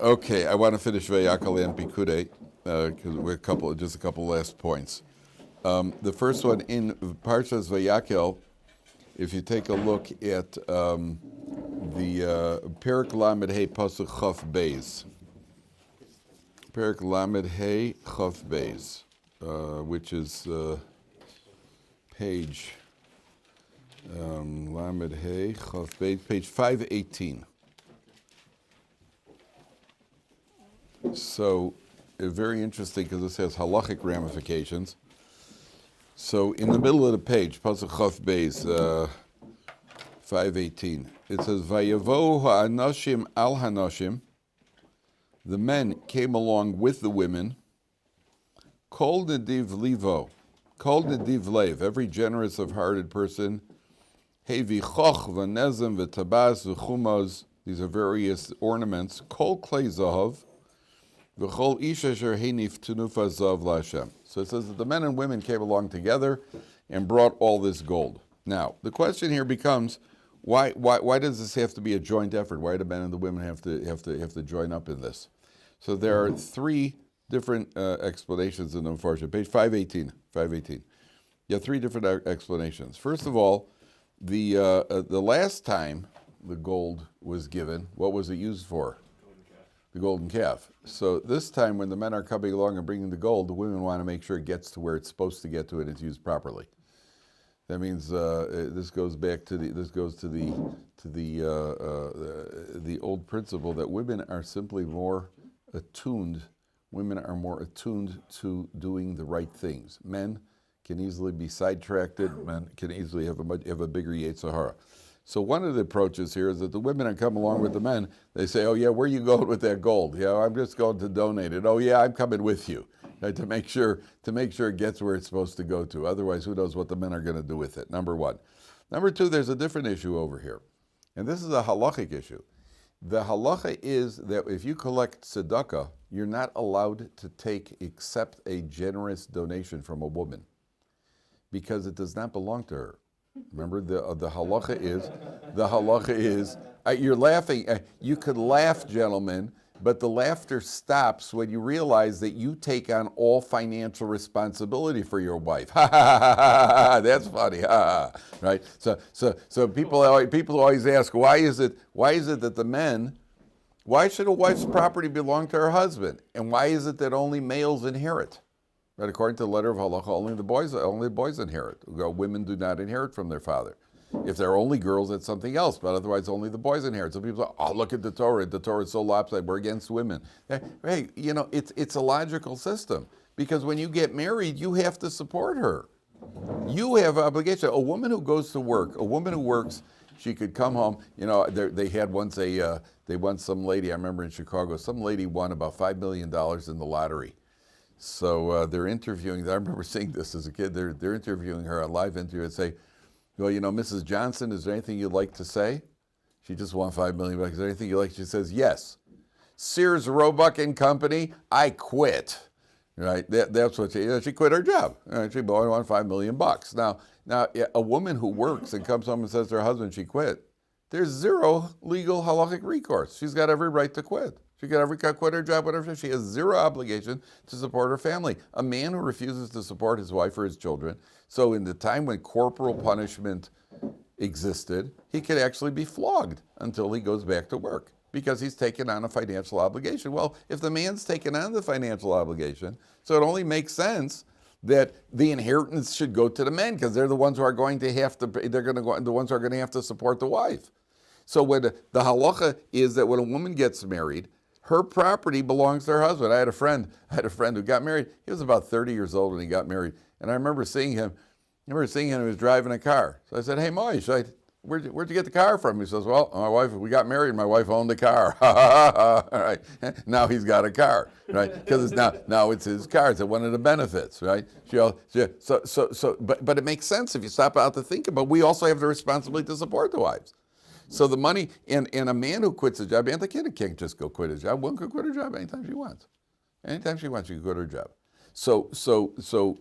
Okay, I want to finish Vayakal and Pikude because we're just a couple last points. The first one in Parsha's Vayakel, if you take a look at the Perik Lamed Hey Pasuk Chaf Beis, Perik Lamed Hey Chaf Beis, which is page Lamed Hey Chaf Beis, page 518. So, very interesting because this has halachic ramifications. So, in the middle of the page, Pasuk Chaf Beis, 518, it says, "Vayavo ha'anashim al hanashim." The men came along with the women. Kol nediv livo, kol nediv lev. Every generous of hearted person. Hevi choch v'nezem v'tabas v'chumaz. These are various ornaments. Kol klei zahav. So it says that the men and women came along together and brought all this gold. Now, the question here becomes, why does this have to be a joint effort? Why do the men and the women have to join up in this? So there are three different explanations in the Parsha. Page 518. You have three different explanations. First of all, the last time the gold was given, what was it used for? The golden calf. So this time when the men are coming along and bringing the gold, the women want to make sure it gets to where it's supposed to get to and it's used properly. That means this goes back to the old principle that women are simply more attuned. Women are more attuned to doing the right things. Men can easily be sidetracked. Men can easily have a bigger Yetzer Hara. So one of the approaches here is that the women that come along with the men, they say, "Oh yeah, where are you going with that gold? Yeah, I'm just going to donate it. Oh yeah, I'm coming with you," right, to make sure it gets where it's supposed to go to. Otherwise, who knows what the men are going to do with it? Number one. Number two, there's a different issue over here, and this is a halachic issue. The halacha is that if you collect tzedakah, you're not allowed to take except a generous donation from a woman, because it does not belong to her. Remember, the halacha is, you're laughing, you could laugh, gentlemen, but the laughter stops when you realize that you take on all financial responsibility for your wife. Ha ha ha ha ha, that's funny, ha ha, right? So people always ask, why is it that why should a wife's property belong to her husband? And why is it that only males inherit? Right, according to the letter of halacha, only the boys inherit. Women do not inherit from their father. If they're only girls, that's something else, but otherwise only the boys inherit. So people say, "Oh, look at the Torah. The Torah is so lopsided. We're against women." Hey, it's a logical system, because when you get married, you have to support her. You have an obligation. A woman who goes to work, a woman who works, she could come home. They had once they won some lady. I remember in Chicago, some lady won about $5 million in the lottery. So they're interviewing, I remember seeing this as a kid, they're interviewing her, a live interview, and say, "Well, Mrs. Johnson, is there anything you'd like to say?" She just won $5 million. Is there anything you'd like? She says, "Yes. Sears, Roebuck and Company, I quit." Right? That's what she quit her job. Right? She won $5 million. Now, a woman who works and comes home and says to her husband she quit, there's zero legal halachic recourse. She's got every right to quit. She can quit her job, whatever. She has zero obligation to support her family. A man who refuses to support his wife or his children, so in the time when corporal punishment existed, he could actually be flogged until he goes back to work, because he's taken on a financial obligation. Well, if the man's taken on the financial obligation, so it only makes sense that the inheritance should go to the men, because they're the ones who are going to have to. The ones who are going to have to support the wife. So when the halacha is that when a woman gets married, her property belongs to her husband. I had a friend who got married. He was about 30 years old when he got married, and I remember seeing him. He was driving a car. So I said, "Hey, Moish, where'd you get the car from?" He says, "Well, we got married, and my wife owned the car." All right. Now he's got a car, right? Because now it's his car. It's one of the benefits, right? But it makes sense if you stop out to think about it. We also have the responsibility to support the wives. So the money, and a man who quits a job, and the kid can't just go quit his job. One could quit her job anytime she wants. Anytime she wants, she can quit her job. So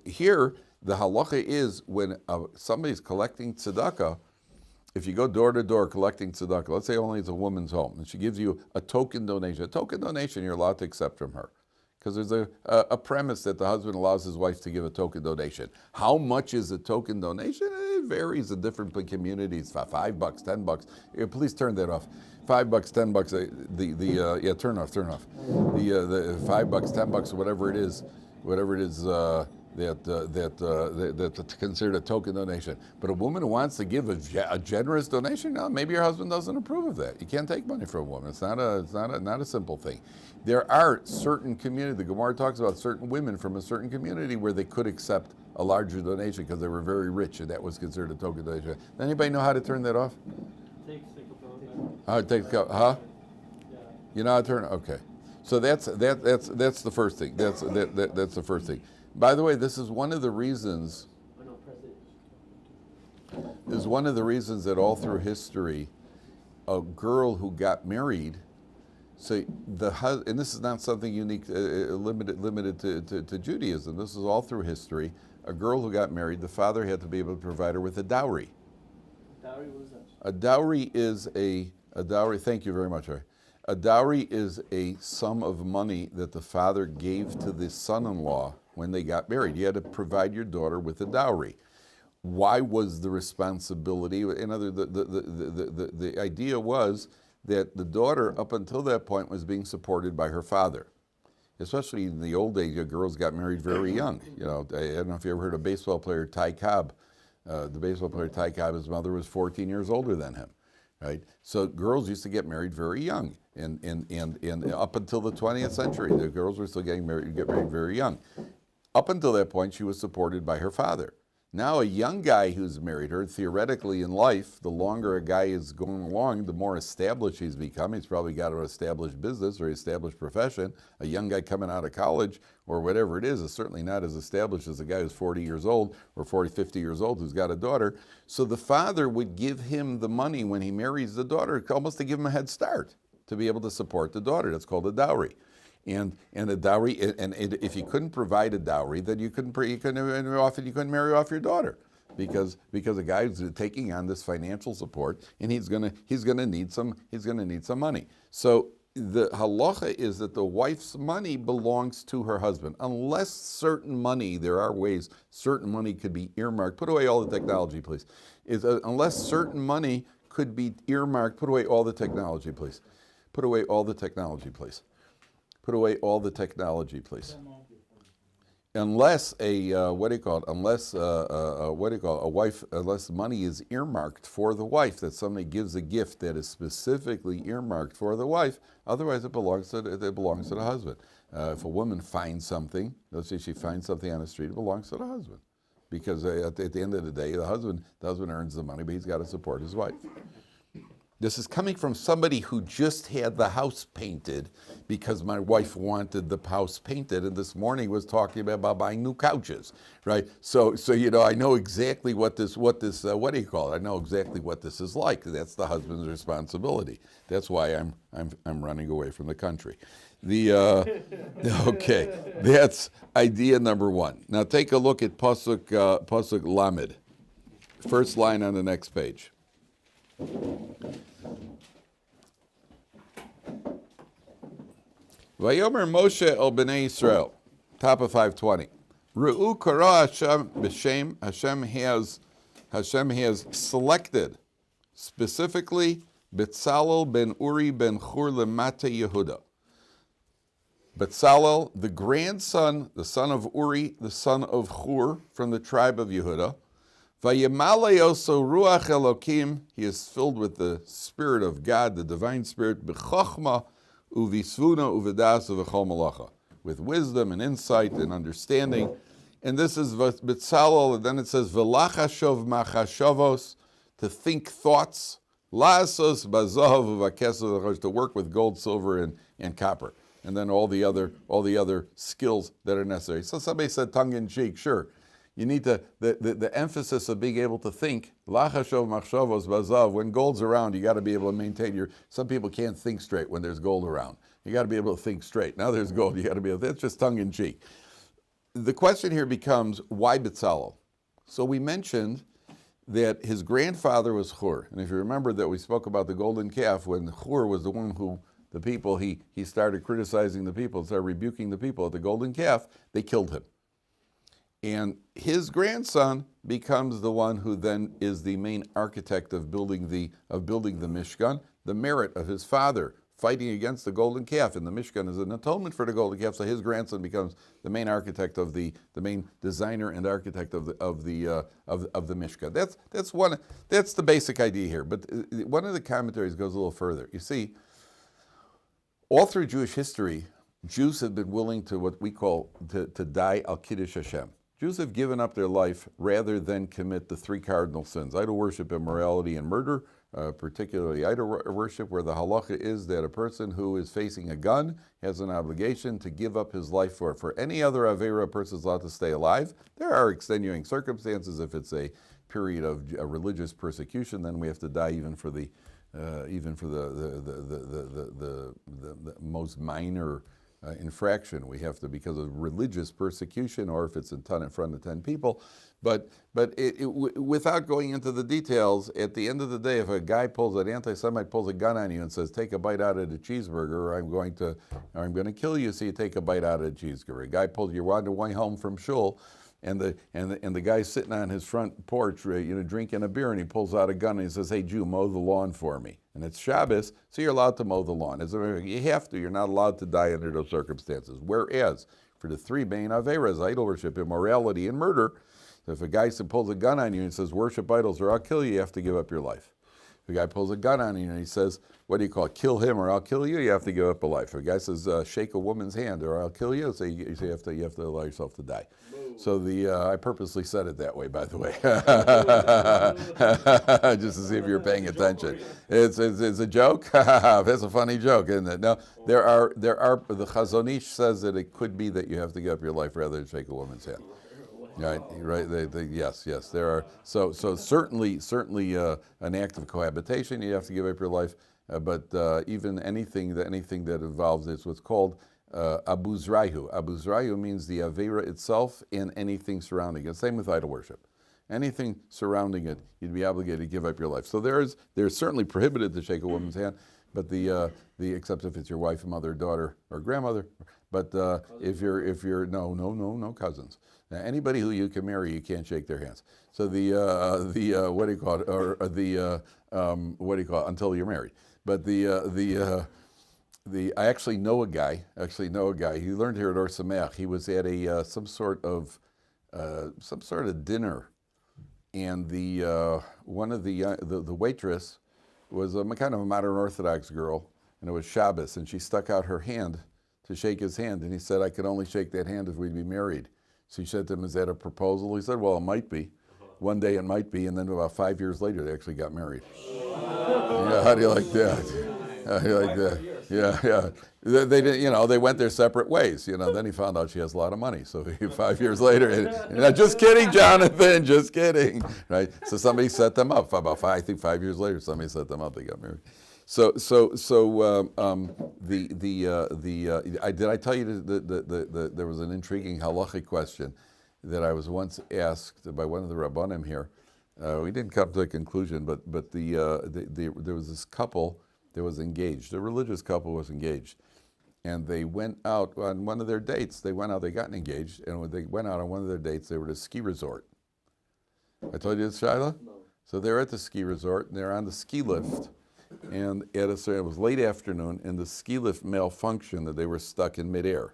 here, the halacha is when somebody's collecting tzedakah, if you go door to door collecting tzedakah, let's say only it's a woman's home, and she gives you a token donation. A token donation you're allowed to accept from her. Because there's a premise that the husband allows his wife to give a token donation. How much is a token donation? It varies in different communities. $5, $10. Please turn that off. $5, $10. Turn off. The $5, $10, whatever it is, that's considered a token donation. But a woman who wants to give a generous donation, no, maybe your husband doesn't approve of that. You can't take money from a woman. It's not a simple thing. There are certain communities, the Gemara talks about certain women from a certain community where they could accept a larger donation because they were very rich, and that was considered a token donation. Does anybody know how to turn that off? Huh? You know how to turn it? Okay. So that's the first thing. That's the first thing. By the way, this is one of the reasons. Is one of the reasons that all through history, a girl who got married, so and this is not something unique, limited to Judaism. This is all through history. A girl who got married, the father had to be able to provide her with a dowry. Dowry, what is that? A dowry is a dowry. Thank you very much, Ray. A dowry is a sum of money that the father gave to the son-in-law when they got married. You had to provide your daughter with a dowry. Why was the responsibility? The idea was that the daughter, up until that point, was being supported by her father. Especially in the old days, girls got married very young. I don't know if you ever heard of baseball player Ty Cobb. The baseball player Ty Cobb, his mother was 14 years older than him. Right? So girls used to get married very young, and up until the 20th century, the girls were still get married very young. Up until that point, she was supported by her father. Now a young guy who's married her, theoretically in life, the longer a guy is going along, the more established he's become. He's probably got an established business or established profession. A young guy coming out of college or whatever it is certainly not as established as a guy who's 40 years old or 40, 50 years old who's got a daughter. So the father would give him the money when he marries the daughter, almost to give him a head start to be able to support the daughter. That's called a dowry. And a dowry, and if you couldn't provide a dowry, then you couldn't marry off your daughter, because a guy is taking on this financial support, and he's gonna need some money. So the halacha is that the wife's money belongs to her husband, unless certain money. There are ways certain money could be earmarked. Put away all the technology, please. Unless certain money could be earmarked. Put away all the technology, please. Put away all the technology, please. Put away all the technology, please. Unless unless money is earmarked for the wife, that somebody gives a gift that is specifically earmarked for the wife, otherwise it belongs to the husband. If a woman finds something, let's say she finds something on the street, it belongs to the husband, because at the end of the day, the husband earns the money, but he's got to support his wife. This is coming from somebody who just had the house painted because my wife wanted the house painted, and this morning was talking about buying new couches, right? So I know exactly what do you call it? I know exactly what this is like. That's the husband's responsibility. That's why I'm running away from the country. Okay, that's idea number one. Now take a look at pasuk lamed, first line on the next page. Vayomer Moshe el Bnei Yisrael, top of 520. Ru'u kara Hashem b'shem. Hashem has selected specifically Betzalel ben Uri ben Chur lemata Yehuda. Betzalel, the grandson, the son of Uri, the son of Chur, from the tribe of Yehuda. Vayimale oso ruach Elokim, he is filled with the Spirit of God, the divine Spirit, b'chochma uvisvuna uvedas uvechol malacha, with wisdom and insight and understanding. And this is Betzalel, and then it says v'lachashov machashavos, to think thoughts, lasos bazav uvakesov, to work with gold, silver, and copper, and then all the other skills that are necessary. So somebody said tongue in cheek, sure. You need the emphasis of being able to think, lachashov machshavos bazav, when gold's around, you got to be able to maintain some people can't think straight when there's gold around. You got to be able to think straight. Now there's gold, you got to be able to, that's just tongue in cheek. The question here becomes, why Betzalel? So we mentioned that his grandfather was Hur. And if you remember that we spoke about the golden calf, when Hur was the one who, the people, he started criticizing the people, started rebuking the people at the golden calf, they killed him. And his grandson becomes the one who then is the main architect of building the Mishkan, the merit of his father fighting against the golden calf. And the Mishkan is an atonement for the golden calf, so his grandson becomes the main architect of the main designer and architect of the Mishkan. That's the basic idea here. But one of the commentaries goes a little further. You see, all through Jewish history, Jews have been willing to what we call to die al Kiddush Hashem. Jews have given up their life rather than commit the three cardinal sins: idol worship, immorality, and murder. Particularly idol worship, where the halacha is that a person who is facing a gun has an obligation to give up his life for it. For any other avera, a person is allowed to stay alive. There are extenuating circumstances. If it's a period of religious persecution, then we have to die even for the most minor infraction. We have to, because of religious persecution, or if it's in front of 10 people. But without going into the details, at the end of the day, if a guy an anti-Semite pulls a gun on you and says, "Take a bite out of the cheeseburger, or I'm going to kill you," so you take a bite out of the cheeseburger. A guy pulls you on the way home from shul, and the guy's sitting on his front porch, drinking a beer, and he pulls out a gun and he says, "Hey, Jew, mow the lawn for me." And it's Shabbos, so you're allowed to mow the lawn. You have to. You're not allowed to die under those circumstances. Whereas for the three main averas, idol worship, immorality, and murder, if a guy pulls a gun on you and says, "Worship idols or I'll kill you," you have to give up your life. If a guy pulls a gun on you and he says, "What do you call it? Kill him or I'll kill you," you have to give up a life. If a guy says, "Shake a woman's hand or I'll kill you," so you have to allow yourself to die. So I purposely said it that way, by the way, just to see if you're paying attention. It's a joke. That's a funny joke, isn't it? No, there are. The Chazon Ish says that it could be that you have to give up your life rather than shake a woman's hand. Right. Yes. There are. So certainly, an act of cohabitation, you have to give up your life. But even anything that involves, it's what's called Abu Zrayu. Abu Zrayu means the Avera itself and anything surrounding it. Same with idol worship. Anything surrounding it, you'd be obligated to give up your life. So there's certainly prohibited to shake a woman's hand, but except if it's your wife, mother, daughter, or grandmother. But if you're no cousins. Now, anybody who you can marry, you can't shake their hands. So what do you call it? Until you're married. But I actually know a guy. He learned here at Ohr Somayach. He was at some sort of dinner, and one of the waitress was a kind of a modern Orthodox girl, and it was Shabbos, and she stuck out her hand to shake his hand, and he said, "I could only shake that hand if we'd be married." So she said to him, "Is that a proposal?" He said, "Well, it might be. One day it might be," and then about 5 years later, they actually got married. Yeah, how do you like that? How do you like that? Yeah. They did, they went their separate ways. Then he found out she has a lot of money. So 5 years later, just kidding, Jonathan, just kidding, right? So somebody set them up. I think 5 years later, somebody set them up. They got married. Did I tell you that there was an intriguing halachic question that I was once asked by one of the Rabbanim here. We didn't come to a conclusion, but there was this couple that was engaged. A religious couple was engaged, and they went out on one of their dates. They got engaged, and when they went out on one of their dates, they were at a ski resort. I told you this, Shyla? No. So they're at the ski resort, and they're on the ski lift. And it was late afternoon, and the ski lift malfunctioned, that they were stuck in midair.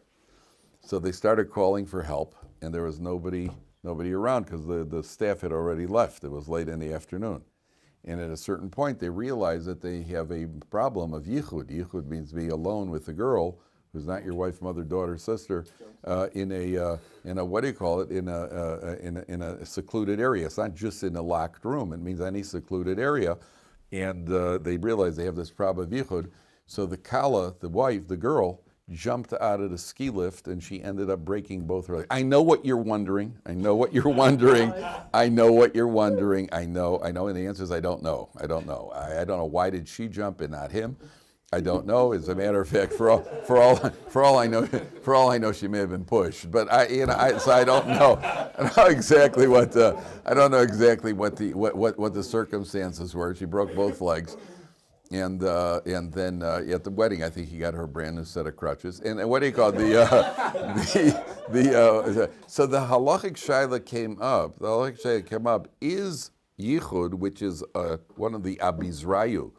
So they started calling for help, and there was nobody around because the staff had already left. It was late in the afternoon. And at a certain point, they realized that they have a problem of yichud. Yichud means being alone with the girl who's not your wife, mother, daughter, sister, in a secluded area. It's not just in a locked room. It means any secluded area. And they realized they have this problem of yichud. So the kala, the wife, the girl, jumped out of the ski lift, and she ended up breaking both her legs. I know what you're wondering. I know. And the answer is I don't know. I don't know why did she jump and not him. I don't know. As a matter of fact, for all I know, she may have been pushed. But so I don't know. I don't know exactly what the circumstances were. She broke both legs, and then at the wedding, I think he got her a brand new set of crutches. And what do you call it? So the halachic Shyla came up. The halachic Shyla came up is yichud, which is one of the abizrayu.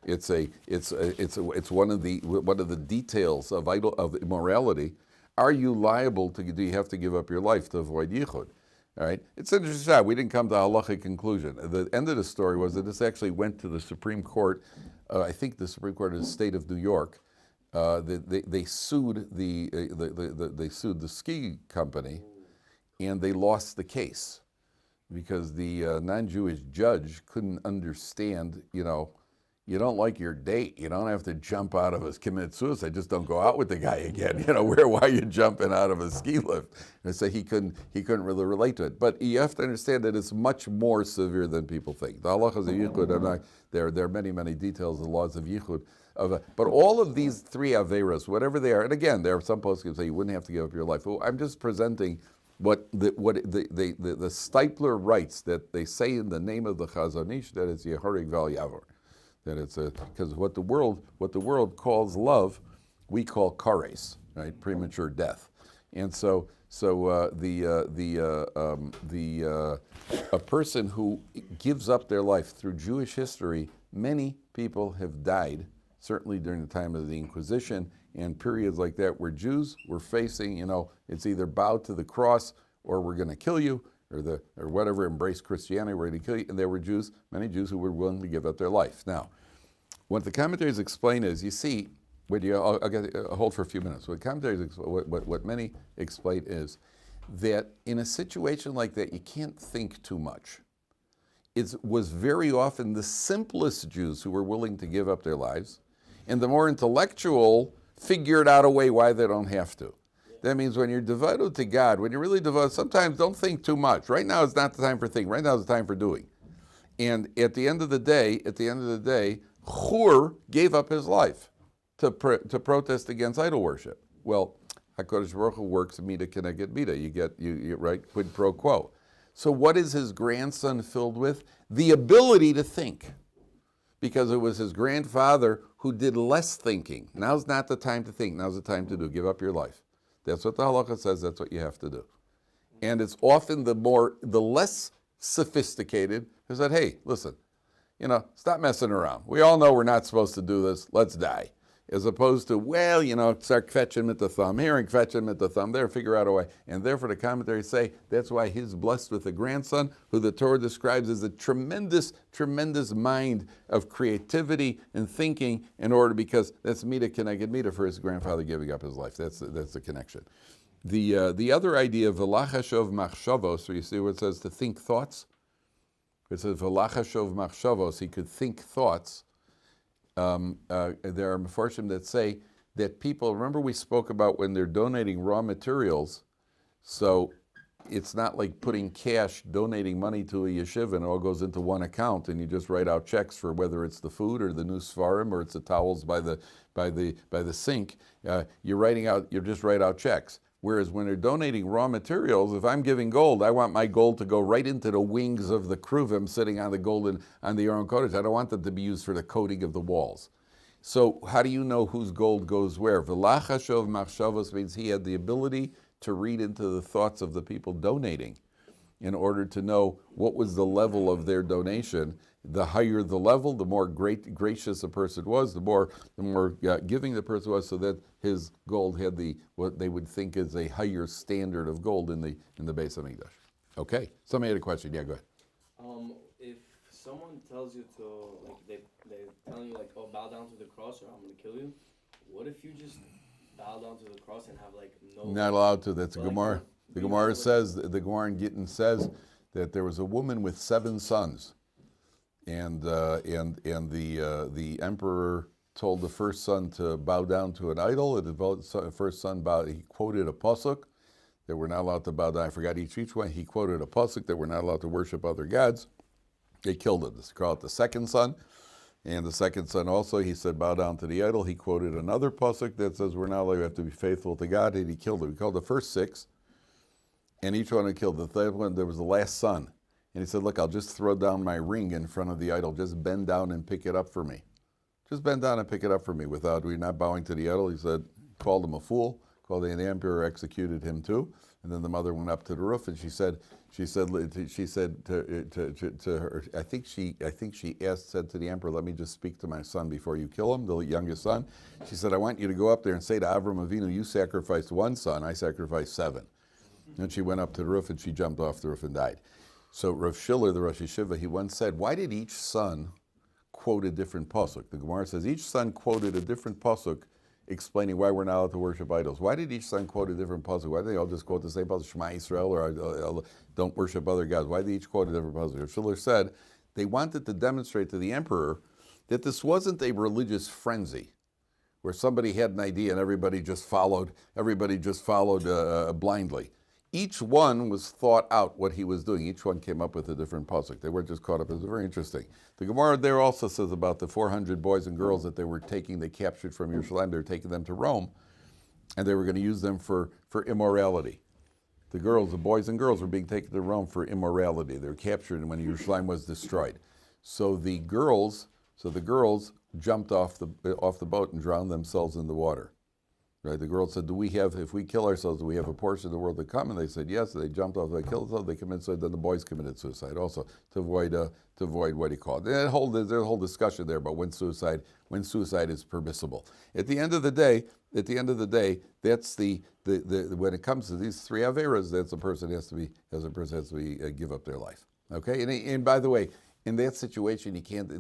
It's one of the details of immorality. Are you liable to? Do you have to give up your life to avoid yichud? All right. It's interesting. We didn't come to a halachic conclusion. The end of the story was that this actually went to the Supreme Court. I think the Supreme Court of the state of New York. They sued the ski company, and they lost the case because the non-Jewish judge couldn't understand. You don't like your date. You don't have to jump out of commit suicide. Just don't go out with the guy again. Why are you jumping out of a ski lift? And so he couldn't really relate to it. But you have to understand that it's much more severe than people think. The halachas of yichud, there are many details of the laws of yichud. But all of these three averas, whatever they are, and again, there are some poskim say you wouldn't have to give up your life. Well, I'm just presenting what the Stipler writes that they say in the name of the Chazon Ish that it's Yehorig Val Yavor. That it's because what the world calls love, we call kares, right? Premature death, and so a person who gives up their life through Jewish history, many people have died, certainly during the time of the Inquisition and periods like that, where Jews were facing, it's either bow to the cross or we're going to kill you, or whatever, embrace Christianity, we're going to kill you. And there were many Jews who were willing to give up their life. Now, what the commentaries explain is, you see, I'll hold for a few minutes. What many explain is that in a situation like that, you can't think too much. It was very often the simplest Jews who were willing to give up their lives, and the more intellectual figured out a way why they don't have to. That means when you're devoted to God, when you're really devoted, sometimes don't think too much. Right now is not the time for thinking. Right now is the time for doing. And at the end of the day, Hur gave up his life to protest against idol worship. Well, HaKadosh Baruch Hu works mida keneged mida. You get right, quid pro quo. So what is his grandson filled with? The ability to think. Because it was his grandfather who did less thinking. Now's not the time to think. Now's the time to do. Give up your life. That's what the halacha says. That's what you have to do. And it's often the less sophisticated who said, hey, listen, stop messing around. We all know we're not supposed to do this. Let's die. As opposed to, start fetching at the thumb here and fetching at the thumb there, figure out a way. And therefore the commentaries say that's why he's blessed with a grandson who the Torah describes as a tremendous, tremendous mind of creativity and thinking because that's mida keneged mida for his grandfather giving up his life. That's the connection. The other idea of velachashov machshavos, where you see where it says to think thoughts. It says velachashov machshavos, he could think thoughts. There are mefarshim that say that people, remember we spoke about when they're donating raw materials, so it's not like putting cash, donating money to a yeshiva and it all goes into one account and you just write out checks for whether it's the food or the new svarim or it's the towels by the sink. You just write out checks. Whereas when they're donating raw materials, if I'm giving gold, I want my gold to go right into the wings of the kruvim sitting on the golden, on the Aron Kodesh. I don't want them to be used for the coating of the walls. So how do you know whose gold goes where? V'lachashov machshavos means he had the ability to read into the thoughts of the people donating in order to know what was the level of their donation. The higher the level, the more gracious a person was, the more giving the person was, so that his gold had what they would think is a higher standard of gold in the Beis Hamikdash. Okay, somebody had a question. Yeah, go ahead. If someone tells you to, they're telling you bow down to the cross or I'm going to kill you, what if you just bow down to the cross and have no? Not allowed to. That's a Gemara. The Gemara says, the Gemara in Gittin says that there was a woman with 7 sons. And the emperor told the first son to bow down to an idol. And the first son bowed. He quoted a pasuk that we're not allowed to bow down. I forgot each one. He quoted a pasuk that we're not allowed to worship other gods. They killed him. They call it the second son. And the second son also, he said, bow down to the idol. He quoted another pasuk that says, we're not allowed, we have to be faithful to God, and he killed them. He killed the first 6, and each one he killed. The third one, there was the last son. And he said, look, I'll just throw down my ring in front of the idol. Just bend down and pick it up for me. Just bend down and pick it up for me without, we're not bowing to the idol. He said, called him a fool, called the emperor, executed him too. And then the mother went up to the roof, and she said to her, I think she said to the emperor, let me just speak to my son before you kill him, the youngest son. She said, I want you to go up there and say to Avram Avinu, you sacrificed 1 son, I sacrificed 7. And she went up to the roof, and she jumped off the roof and died. So Rav Schiller, the Rosh Yeshiva, he once said, why did each son quote a different pasuk? The Gemara says each son quoted a different pasuk explaining why we're not allowed to worship idols. Why did each son quote a different pasuk? Why did they all just quote the same pasuk, Shema Yisrael, or don't worship other gods? Why did they each quote a different pasuk? Rav Schiller said they wanted to demonstrate to the emperor that this wasn't a religious frenzy where somebody had an idea and everybody just followed blindly. Each one was thought out what he was doing. Each one came up with a different pasuk. They weren't just caught up. It was very interesting. The Gemara there also says about the 400 boys and girls that they captured from Yerushalayim. They were taking them to Rome, and they were going to use them for immorality. The boys and girls were being taken to Rome for immorality. They were captured when Yerushalayim was destroyed. So the girls jumped off the boat and drowned themselves in the water. Right? The girls said, if we kill ourselves, do we have a portion of the world to come? And they said, yes. So they jumped off, they killed themselves, they committed suicide. Then the boys committed suicide also to avoid what he called. There's a whole discussion there about when suicide is permissible. At the end of the day, that's when it comes to these 3 averas, that's a person has to be give up their life. Okay, and by the way, in that situation, you can't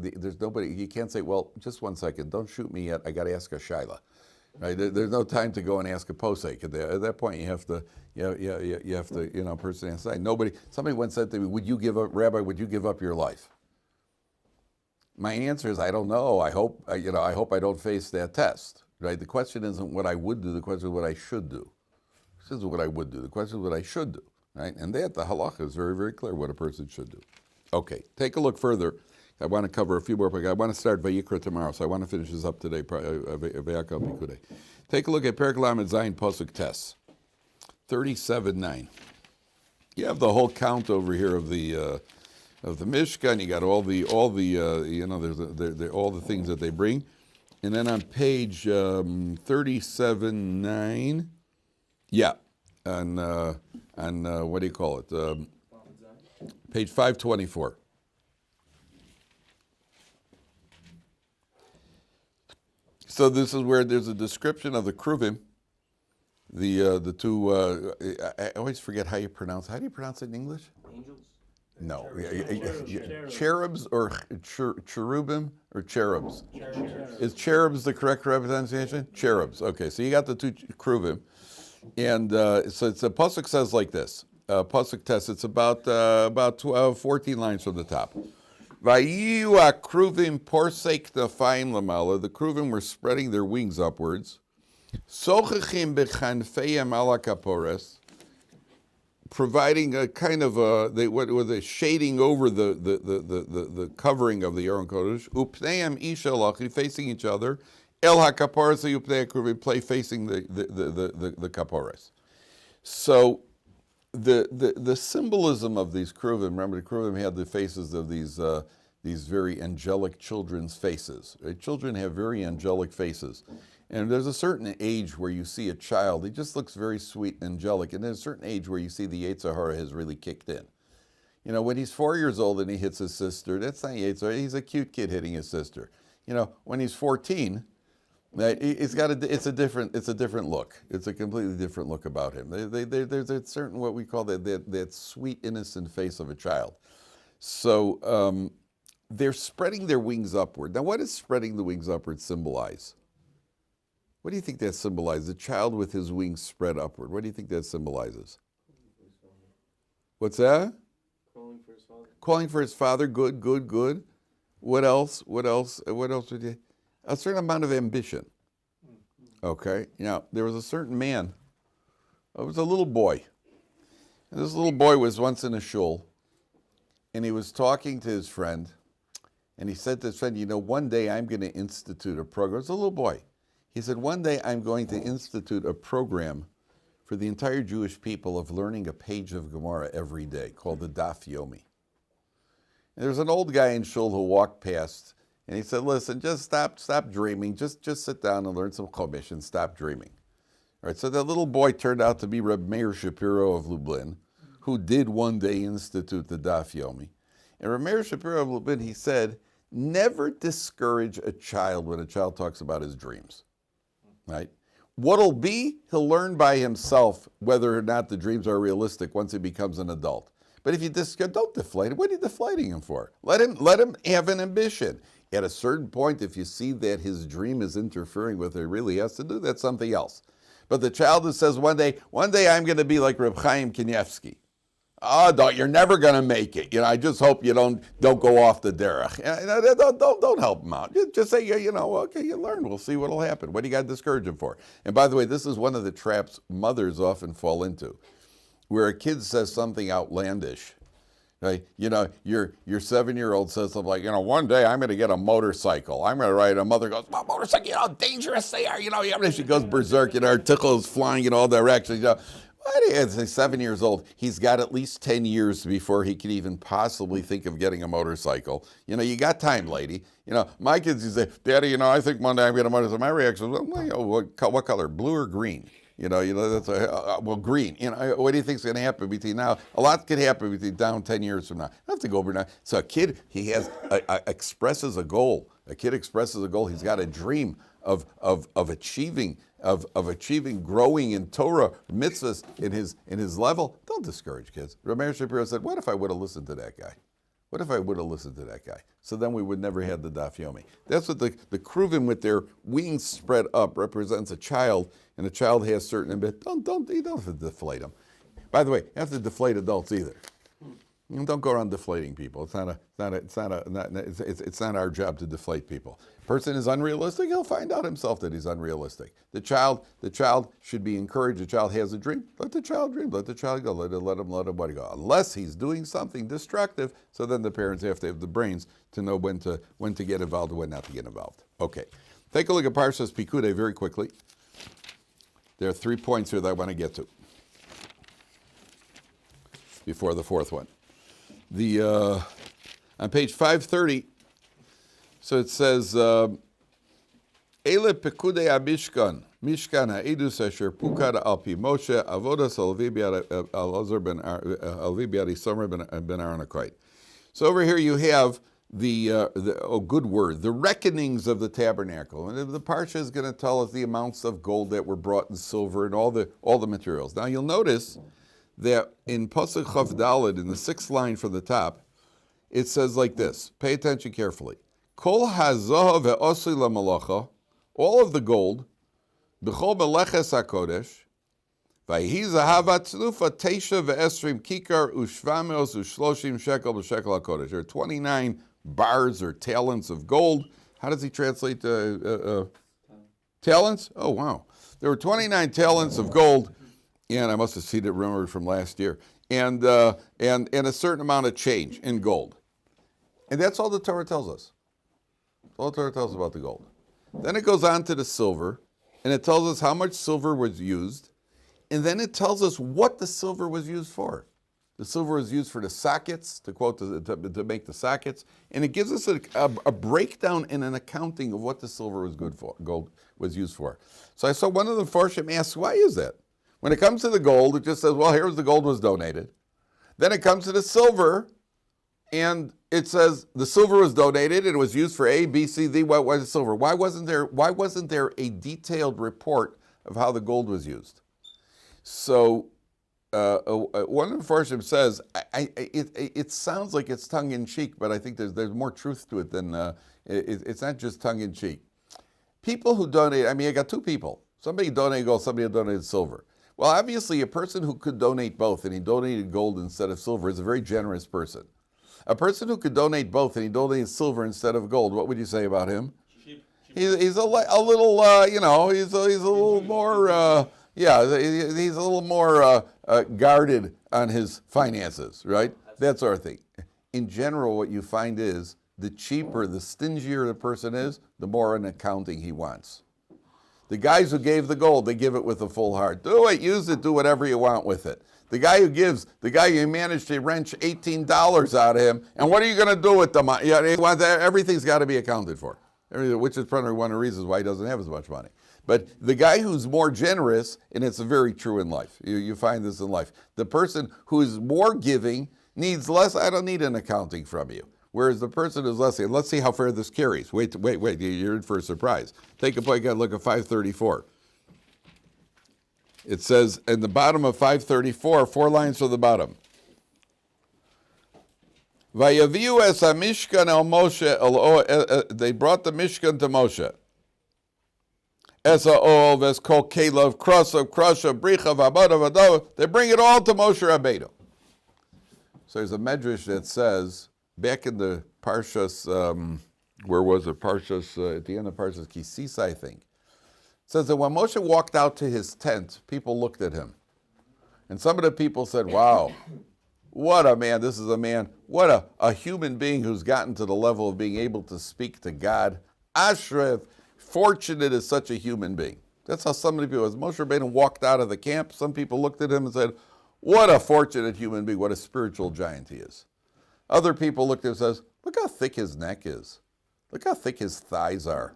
say, well, just 1 second, don't shoot me yet. I got to ask a Shyla. Right? There's no time to go and ask a posek. At that point, you have to, person has to say. Somebody once said to me, Rabbi, would you give up your life? My answer is, I don't know. I hope I don't face that test. Right? The question isn't what I would do. The question is what I should do. This isn't what I would do. The question is what I should do. Right? And the halacha is very, very clear what a person should do. Okay, take a look further. I want to cover a few more. I want to start Vaikyra tomorrow, so I want to finish this up today. Take a look at Perek Lamed Zayin Pasuk Tes, 37:9. You have the whole count over here of the Mishkan. You got all the things that they bring, and then on page 37:9, on what do you call it? Page 524. So this is where there's a description of the kruvim, the two. I always forget how you pronounce. How do you pronounce it in English? Angels? No, cherubs or cherubim or cherubs? Is cherubs the correct pronunciation? Cherubs. Okay, so you got the 2 kruvim, and so it's a pasuk says like this. Pasuk test. It's about 14 lines from the top. Vayiyu akruvim porsei knafayim lamala. The kruvim were spreading their wings upwards. Sochachim bechanfeim ala kapores, providing a kind of a shading over the covering of the Aron Kodesh. Upneim isha lachi, facing each other. El hakapores upnei akruvim, play facing the kapores. So the symbolism of these kruvim, remember the kruvim had the faces of these very angelic children's faces. Right? Children have very angelic faces. And there's a certain age where you see a child, he just looks very sweet and angelic. And there's a certain age where you see the Yetzer Hara has really kicked in. When he's 4 years old and he hits his sister, that's not Yetzer Hara, he's a cute kid hitting his sister. When he's 14, it's a different look. It's a completely different look about him. There's a certain what we call that sweet innocent face of a child. So they're spreading their wings upward. Now, what does spreading the wings upward symbolize? What do you think that symbolizes? The child with his wings spread upward. What do you think that symbolizes? What's that? Calling for his father. Calling for his father. Good, good, good. What else? What else would you? A certain amount of ambition. Okay. Now, there was a certain man. It was a little boy. And this little boy was once in a shul, and he was talking to his friend, And he said to his friend, one day I'm going to institute a program. It's a little boy. He said, one day I'm going to institute a program for the entire Jewish people of learning a page of Gemara every day called the Daf Yomi. And there's an old guy in Shul who walked past, and he said, listen, just stop dreaming. Just sit down and learn some Chumash and stop dreaming. All right, so that little boy turned out to be Reb Meir Shapiro of Lublin, who did one day institute the Daf Yomi. And Reb Meir Shapiro of Lublin, he said, never discourage a child when a child talks about his dreams, right? What'll be, he'll learn by himself whether or not the dreams are realistic once he becomes an adult. But if you don't deflate him. What are you deflating him for? Let him have an ambition. At a certain point, if you see that his dream is interfering with what he really has to do, that's something else. But the child who says, one day I'm going to be like Reb Chaim Kanievsky. Oh, you're never going to make it. I just hope you don't go off the derech. Don't help him out. Just say, okay, you learn. We'll see what'll happen. What do you got to discourage him for? And by the way, this is one of the traps mothers often fall into, where a kid says something outlandish. Right? Your 7-year-old says something like, one day I'm going to get a motorcycle. I'm going to ride. A mother goes, well, motorcycle, how dangerous they are. She goes berserk. Her tickle is flying in all directions. He's 7 years old. He's got at least 10 years before he can even possibly think of getting a motorcycle. You got time, lady. My kids, you say, Daddy, I think one day I'm going to get a motorcycle. My reaction is, what color, blue or green? That's green. What do you think's going to happen between now? A lot could happen between now and 10 years from now. I have to go over now. So a kid, he expresses a goal. A kid expresses a goal. He's got a dream of achieving, growing in Torah mitzvahs in his level. Don't discourage kids. Rabbi Shapiro said, "What if I would have listened to that guy? What if I would have listened to that guy? So then we would never have the Daf Yomi." That's what the Kruvim with their wings spread up represents a child, and a child has certain ambition. You don't have to deflate them. By the way, you have to deflate adults either. Don't go around deflating people. It's not our job to deflate people. Person is unrealistic, he'll find out himself that he's unrealistic. The child should be encouraged. The child has a dream. Let the child dream. Let the child go. Let him let him go. Unless he's doing something destructive, so then the parents have to have the brains to know when to get involved and when not to get involved. Okay. Take a look at Parshas Pikude very quickly. There are 3 points here that I want to get to before the fourth one. On page 530, so it says, Ele pekudei amishkan, mishkan ha'edus asher pukad al pi Moshe, avodas alvi bi'ad Isamar ben Aaron HaKohen. So over here you have the reckonings of the tabernacle. And the Parsha is going to tell us the amounts of gold that were brought in silver and all the materials. Now you'll notice that in Pasuk Chav Daled, in the 6th line from the top, it says like this. Pay attention carefully. Kol hazahav ve'osli lamalacha, all of the gold, b'chol meleches hakodesh, v'hi zahav atznufa teisha ve'esrim kikar u'shvameos u'shloshim shekel b'shekel hakodesh. There are 29 bars or talents of gold. How does he translate talents? Oh, wow. There were 29 talents of gold. And I must have seen it remembered from last year, and a certain amount of change in gold. And that's all the Torah tells us. All the Torah tells us about the gold. Then it goes on to the silver, and it tells us how much silver was used, and then it tells us what the silver was used for. The silver was used for the sockets, to make the sockets, and it gives us a breakdown and an accounting of what the silver gold was used for. So I saw one of the Farshim ask, why is that? When it comes to the gold, it just says, well, here's the gold was donated. Then it comes to the silver, and it says the silver was donated, and it was used for A, B, C, D. Why was it silver? Why wasn't there a detailed report of how the gold was used? So one of the Farshim says, it sounds like it's tongue-in-cheek, but I think there's more truth to it than, it's not just tongue-in-cheek. People who donate, I got two people. Somebody donated gold, somebody donated silver. Well, obviously, a person who could donate both, and he donated gold instead of silver, is a very generous person. A person who could donate both, and he donated silver instead of gold, what would you say about him? He's a little, he's a little more, he's a little more guarded on his finances, right? That sort of thing. In general, what you find is the cheaper, the stingier the person is, the more an accounting he wants. The guys who gave the gold, they give it with a full heart. Do it, use it, do whatever you want with it. The guy who gives, the guy you managed to wrench $18 out of him, and what are you going to do with the money? Everything's got to be accounted for, which is probably one of the reasons why he doesn't have as much money. But the guy who's more generous, and it's very true in life, you find this in life, the person who's more giving needs less. I don't need an accounting from you. Whereas the person who's less, let's see how far this carries. Wait, you're in for a surprise. Take a point, look at 534. It says in the bottom of 534, 4 lines from the bottom. Vayaviu es hamishkan el Moshe, they brought the Mishkan to Moshe. Es ha'ol, ves kol kelav, krosav, kroshav, brichav, abadav, adov, they bring it all to Moshe Rabbeinu. So there's a medrash that says, back in the Parshas, where was it? Parshas, at the end of Parshas Kisisa, I think. It says that when Moshe walked out to his tent, people looked at him. And some of the people said, wow, what a man, this is a man, what a human being who's gotten to the level of being able to speak to God. Ashrei, fortunate is such a human being. That's how some of the people, as Moshe Rabbeinu walked out of the camp, some people looked at him and said, what a fortunate human being, what a spiritual giant he is. Other people looked at him and says, look how thick his neck is. Look how thick his thighs are.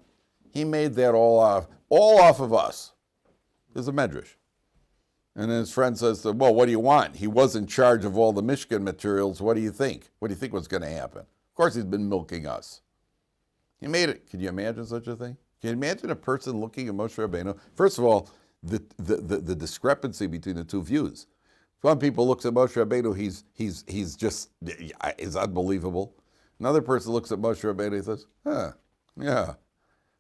He made that all off of us. There's a medrash. And then his friend says, well, what do you want? He was in charge of all the Mishkan materials. What do you think? What do you think was going to happen? Of course he's been milking us. He made it. Can you imagine such a thing? Can you imagine a person looking at Moshe Rabbeinu? First of all, the discrepancy between the two views. Some people looks at Moshe Rabbeinu, he's just, is unbelievable. Another person looks at Moshe Rabbeinu and says, yeah,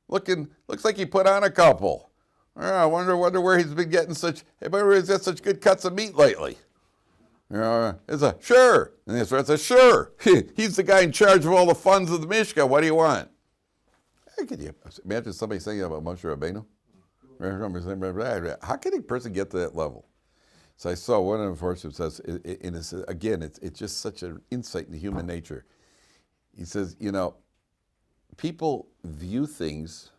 looks like he put on a couple. I wonder where he's been getting such good cuts of meat lately. It's a, sure. And his friend says, sure. He's the guy in charge of all the funds of the Mishkan. What do you want? Hey, can you imagine somebody saying that about Moshe Rabbeinu? How can a person get to that level? So I saw one of the Forship says, it's just such an insight into human nature. He says, people view things.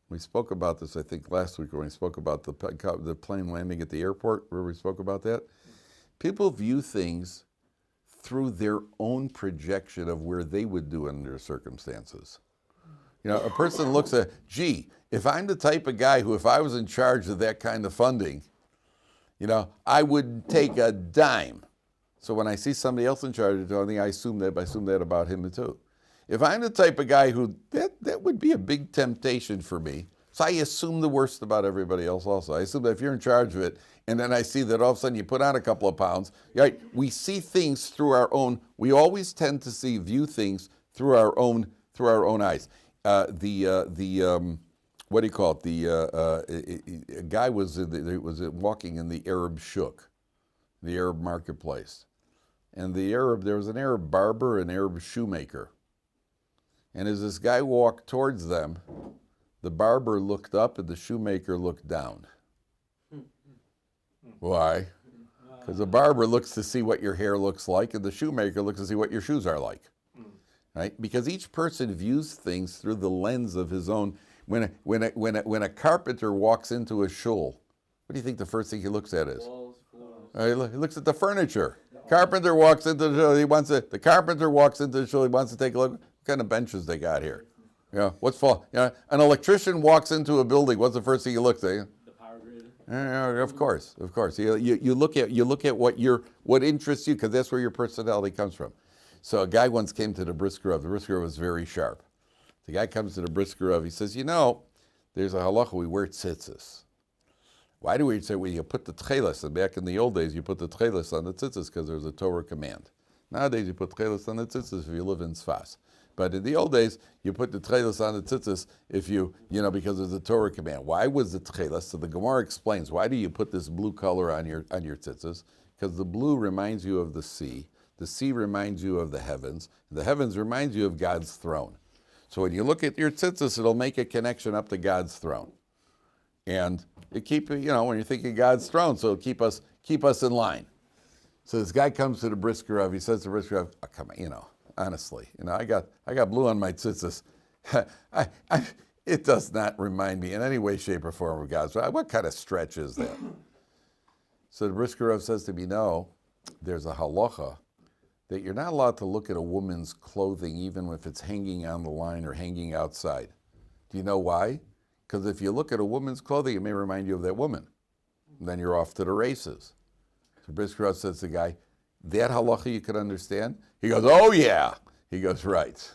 We spoke about this, I think, last week when we spoke about the plane landing at the airport, where we spoke about that. People view things through their own projection of where they would do under circumstances. A person looks at, gee, if I'm the type of guy who, if I was in charge of that kind of funding, I wouldn't take a dime. So when I see somebody else in charge of something, I assume that about him too. If I'm the type of guy who, that would be a big temptation for me. So I assume the worst about everybody else also. I assume that if you're in charge of it, and then I see that all of a sudden you put on a couple of pounds, right? We see things through our own, we always tend to view things through our own eyes. What do you call it? A guy was walking in the Arab shuk, the Arab marketplace. And there was an Arab barber, an Arab shoemaker. And as this guy walked towards them, the barber looked up and the shoemaker looked down. Why? Because the barber looks to see what your hair looks like, and the shoemaker looks to see what your shoes are like. Right? Because each person views things through the lens of his own. When a carpenter walks into a shul, what do you think the first thing he looks at is? Walls, floors. He looks at the furniture. Carpenter walks into the shul. The carpenter walks into the shul. He wants to take a look. What kind of benches they got here? What's fall? An electrician walks into a building. What's the first thing he looks at? The power grid. Of course. You look at what interests you, because that's where your personality comes from. So a guy once came to the brisker of. The brisker was very sharp. The guy comes to the brisker of. He says, there's a halacha, we wear tzitzis. Why do we say, you put the tchelis? And back in the old days, you put the tchelis on the tzitzis because there's a Torah command. Nowadays, you put tchelis on the tzitzis if you live in Sfas. But in the old days, you put the tchelis on the tzitzis if because there's a Torah command. Why was the tchelis? So the Gemara explains, why do you put this blue color on your tzitzis? Because the blue reminds you of the sea reminds you of the heavens reminds you of God's throne. So when you look at your tzitzis, it'll make a connection up to God's throne. And it when you're thinking God's throne, so it'll keep us in line. So this guy comes to the brisker of, he says to the brisker of, oh, come on, honestly. I got blue on my tzitzis. It does not remind me in any way, shape, or form of God. So what kind of stretch is that? So the Brisker Rav says to me, no, there's a halacha that you're not allowed to look at a woman's clothing even if it's hanging on the line or hanging outside. Do you know why? Because if you look at a woman's clothing, it may remind you of that woman. And then you're off to the races. So Brisker Rav says to the guy, that halacha you could understand? He goes, oh yeah. He goes, right.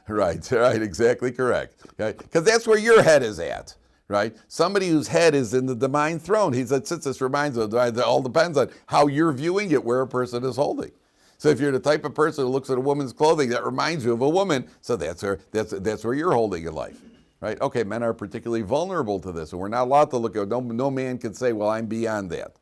right, exactly correct. Because that's where your head is at, right? Somebody whose head is in the divine throne. He said, since this reminds us, it all depends on how you're viewing it, where a person is holding. So if you're the type of person who looks at a woman's clothing that reminds you of a woman, so that's where you're holding in life, right? Okay, men are particularly vulnerable to this, and we're not allowed to look at, no man can say, well, I'm beyond that.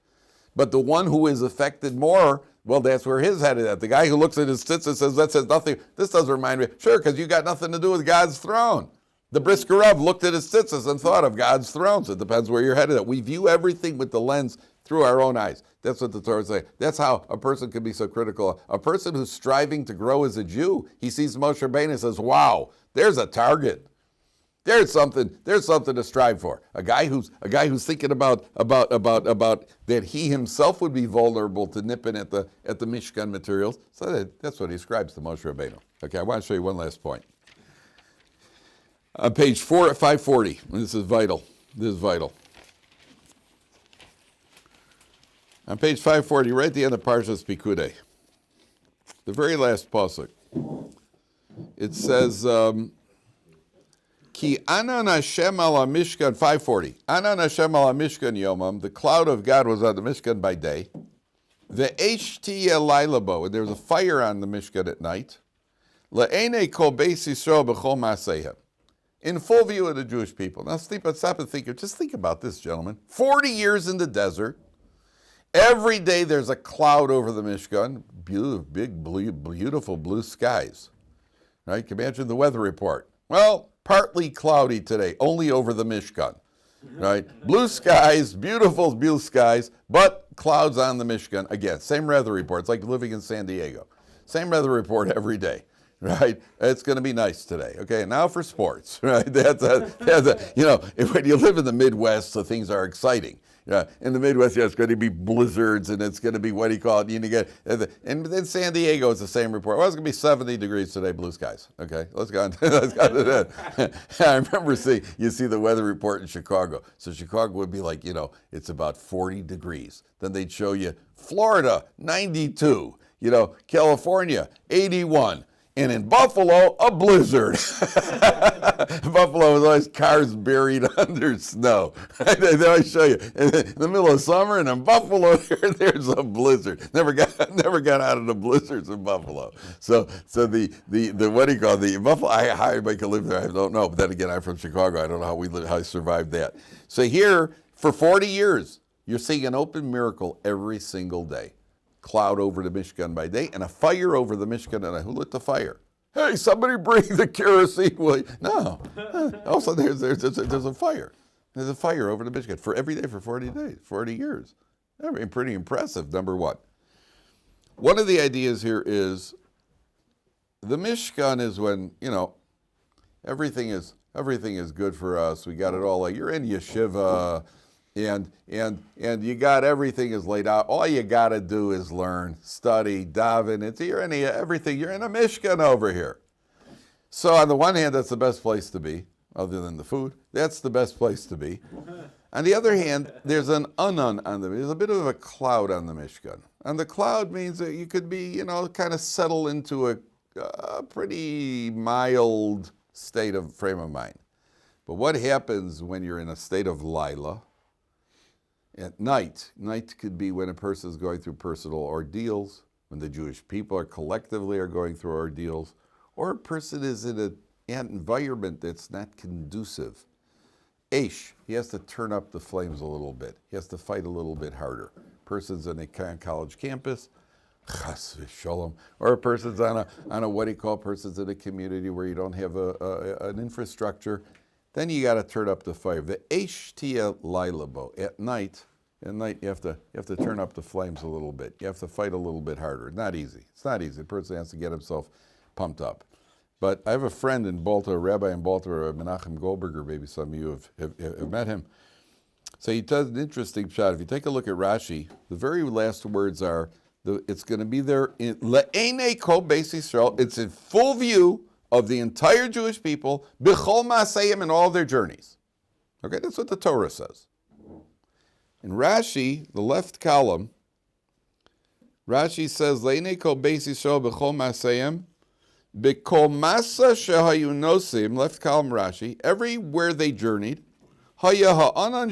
But the one who is affected more, well, that's where his head is at. The guy who looks at his tits and says, that says nothing, this doesn't remind me. Sure, because you got nothing to do with God's throne. The Brisker Rav looked at his tits and thought of God's throne. So it depends where your head is at. We view everything with the lens through our own eyes. That's what the Torah says. That's how a person can be so critical. A person who's striving to grow as a Jew, he sees Moshe Rabbeinu and says, wow, there's a target. There's something to strive for. A guy who's thinking about that he himself would be vulnerable to nipping at the Mishkan materials. So that's what he ascribes to Moshe Rabbeinu. Okay, I want to show you one last point. On page 540, this is vital. On page 540, right at the end of Parsha's Pikudei, the very last pasuk, it says, Ki anan Hashem ala Mishkan, 540. Anan Hashem ala Mishkan yomam. The cloud of God was on the Mishkan by day. Ve'esh tiyeh laila bo. And there was a fire on the Mishkan at night. Le'enei kol beis Yisrael b'chol ma'aseihem. In full view of the Jewish people. Now stop and think. Just think about this, gentlemen. 40 years in the desert. Every day there's a cloud over the Mishkan. Beautiful blue skies. Right? Can you imagine the weather report? Well, partly cloudy today, only over the Mishkan, right? Blue skies, beautiful blue skies, but clouds on the Mishkan. Again, same weather report. It's like living in San Diego. Same weather report every day, right? It's going to be nice today. Okay, now for sports, right? When you live in the Midwest, so things are exciting. Yeah, in the Midwest, it's going to be blizzards, and it's going to be, and then San Diego is the same report. Well, it's going to be 70 degrees today, blue skies. Okay, let's go on to that. I remember you see the weather report in Chicago. So Chicago would be like, it's about 40 degrees. Then they'd show you Florida, 92. California, 81. And in Buffalo, a blizzard. Buffalo was always cars buried under snow. They always show you in the middle of summer, and in Buffalo, there's a blizzard. Never got out of the blizzards in Buffalo. So the what do you call the Buffalo? How anybody can live there, I don't know. But then again, I'm from Chicago. I don't know how I survived that. So here, for 40 years, you're seeing an open miracle every single day. Cloud over the Mishkan by day, and a fire over the Mishkan at night. Who lit the fire? Hey, somebody bring the kerosene. No. Also, there's a fire. There's a fire over the Mishkan for every day for 40 days, 40 years. I mean, pretty impressive, number one. One of the ideas here is the Mishkan is when, everything is good for us. We got it all. Like you're in yeshiva, and you got everything is laid out. All you got to do is learn, study, daven. You're in a Mishkan over here. So on the one hand, that's the best place to be, other than the food. That's the best place to be. On the other hand, there's an anan on there's a bit of a cloud on the Mishkan. And the cloud means that you could be, kind of settle into a pretty mild frame of mind. But what happens when you're in a state of Lila? At night could be when a person is going through personal ordeals, when the Jewish people collectively are going through ordeals, or a person is in an environment that's not conducive. Aish, he has to turn up the flames a little bit. He has to fight a little bit harder. Person's on a college campus, chas v'sholom, or a person's on a person's in a community where you don't have an infrastructure. Then you got to turn up the fire. The eish tia laila bo. At night, At night, you have to turn up the flames a little bit. You have to fight a little bit harder. Not easy. It's not easy. The person has to get himself pumped up. But I have a friend in Baltimore, a rabbi in Baltimore, Menachem Goldberger. Maybe some of you have met him. So he does an interesting shot. If you take a look at Rashi, the very last words are, it's going to be there in Le'enei Kol Beis Yisrael. It's in full view of the entire Jewish people, B'chol Ma'aseyim, in all their journeys. Okay, that's what the Torah says. In Rashi, the left column, Rashi says, Le'enei Kol Beis Yisrael B'chol Ma'aseyim, B'kol Masa Shehayu Nosim, left column Rashi, everywhere they journeyed, the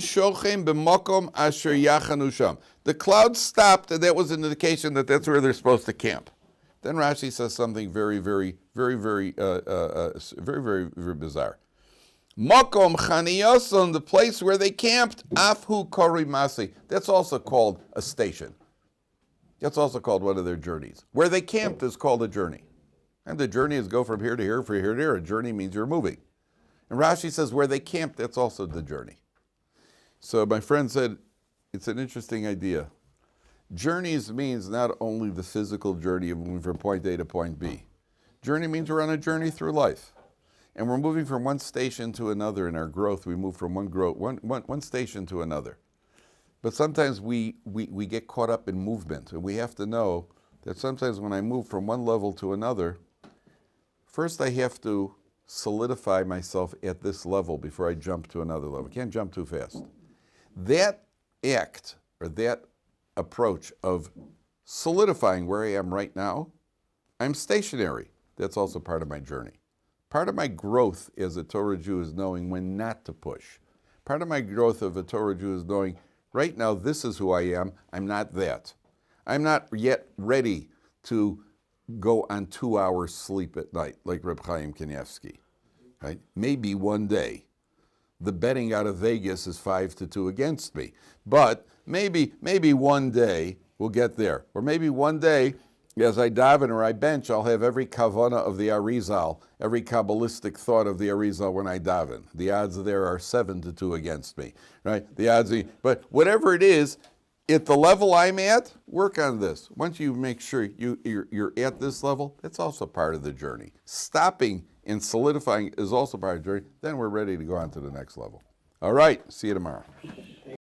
clouds stopped, and that was an indication that that's where they're supposed to camp. Then Rashi says something very, very, very, very, very, very bizarre. Makom chaniyason, the place where they camped, afhu kori masi. That's also called a station. That's also called one of their journeys. Where they camped is called a journey. And the journey is go from here to here, from here to here. A journey means you're moving. And Rashi says where they camped, that's also the journey. So my friend said, it's an interesting idea. Journeys means not only the physical journey of moving from point A to point B. Journey means we're on a journey through life. And we're moving from one station to another in our growth. We move from one station to another. But sometimes we get caught up in movement. And we have to know that sometimes when I move from one level to another, first I have to solidify myself at this level before I jump to another level. I can't jump too fast. That act or that approach of solidifying where I am right now, I'm stationary. That's also part of my journey. Part of my growth as a Torah Jew is knowing when not to push. Part of my growth of a Torah Jew is knowing, right now this is who I am, I'm not that. I'm not yet ready to go on 2 hours sleep at night, like Reb Chaim Kanievsky. Right? Maybe one day. The betting out of Vegas is 5-2 against me. But maybe one day we'll get there. Or maybe one day, as I daven or I bench, I'll have every kavana of the Arizal, every Kabbalistic thought of the Arizal when I daven. The odds there are 7-2 against me. Right? The odds, but whatever it is, at the level I'm at, work on this. Once you make sure you're at this level, it's also part of the journey. Stopping and solidifying is also part of the journey. Then we're ready to go on to the next level. All right, see you tomorrow.